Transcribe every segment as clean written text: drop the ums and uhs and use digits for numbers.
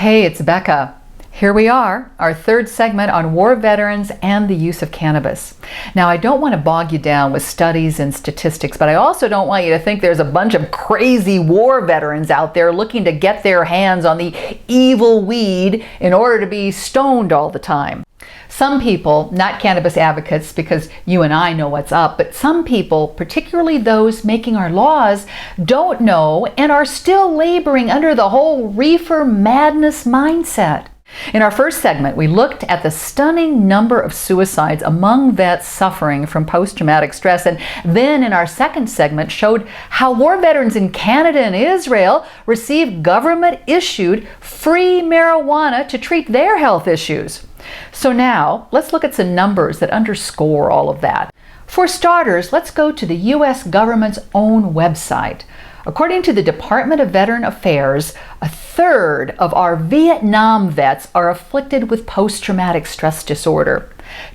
Hey, it's Becca. Here we are, our third segment on war veterans and the use of cannabis. Now, I don't want to bog you down with studies and statistics, but I also don't want you to think there's a bunch of crazy war veterans out there looking to get their hands on the evil weed in order to be stoned all the time. Some people, not cannabis advocates because you and I know what's up, but some people, particularly those making our laws, don't know and are still laboring under the whole reefer madness mindset. In our first segment, we looked at the stunning number of suicides among vets suffering from post-traumatic stress, and then in our second segment showed how war veterans in Canada and Israel receive government-issued free marijuana to treat their health issues. So now, let's look at some numbers that underscore all of that. For starters, let's go to the U.S. government's own website. According to the Department of Veteran Affairs, a third of our Vietnam vets are afflicted with post-traumatic stress disorder,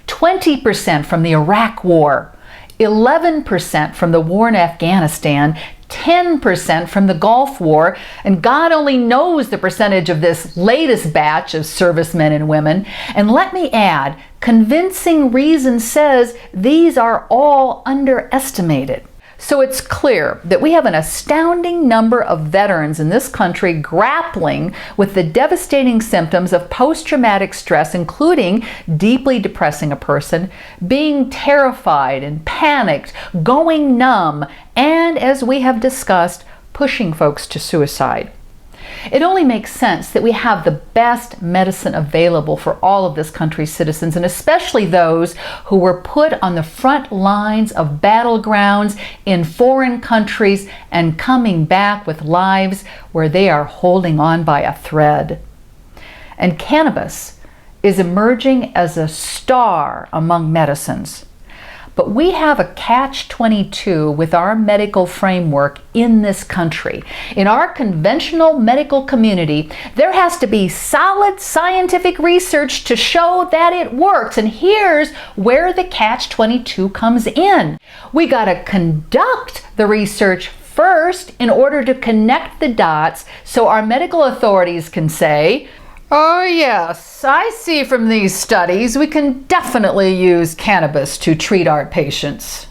20% from the Iraq War, 11% from the war in Afghanistan, 10% from the Gulf War, and God only knows the percentage of this latest batch of servicemen and women. And let me add, convincing reason says these are all underestimated. So it's clear that we have an astounding number of veterans in this country grappling with the devastating symptoms of post-traumatic stress, including deeply depressing a person, being terrified and panicked, going numb, and, as we have discussed, pushing folks to suicide. It only makes sense that we have the best medicine available for all of this country's citizens, and especially those who were put on the front lines of battlegrounds in foreign countries and coming back with lives where they are holding on by a thread. And cannabis is emerging as a star among medicines. But we have a catch-22 with our medical framework in this country. In our conventional medical community, there has to be solid scientific research to show that it works. And here's where the catch-22 comes in. We gotta conduct the research first in order to connect the dots so our medical authorities can say, oh yes, I see from these studies we can definitely use cannabis to treat our patients.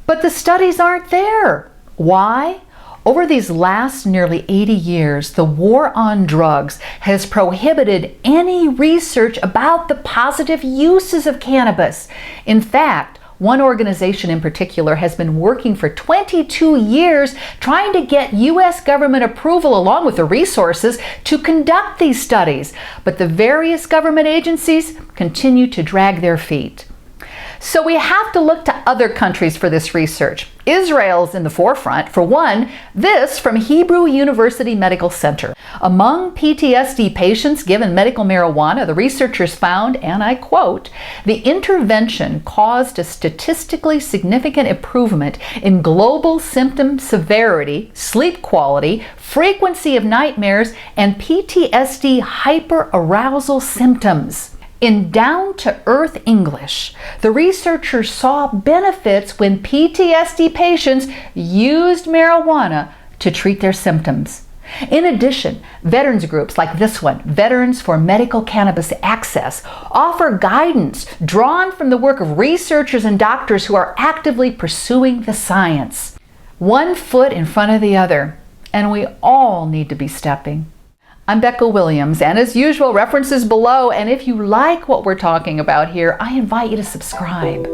But the studies aren't there. Why? Over these last nearly 80 years, the war on drugs has prohibited any research about the positive uses of cannabis. In fact, one organization in particular has been working for 22 years trying to get U.S. government approval along with the resources to conduct these studies. But the various government agencies continue to drag their feet. So we have to look to other countries for this research. Israel's in the forefront. For one, this from Hebrew University Medical Center. Among PTSD patients given medical marijuana, the researchers found, and I quote, the intervention caused a statistically significant improvement in global symptom severity, sleep quality, frequency of nightmares, and PTSD hyperarousal symptoms. In down-to-earth English, the researchers saw benefits when PTSD patients used marijuana to treat their symptoms. In addition, veterans groups like this one, Veterans for Medical Cannabis Access, offer guidance drawn from the work of researchers and doctors who are actively pursuing the science. One foot in front of the other, and we all need to be stepping. I'm Becca Williams, and as usual, references below, and if you like what we're talking about here, I invite you to subscribe.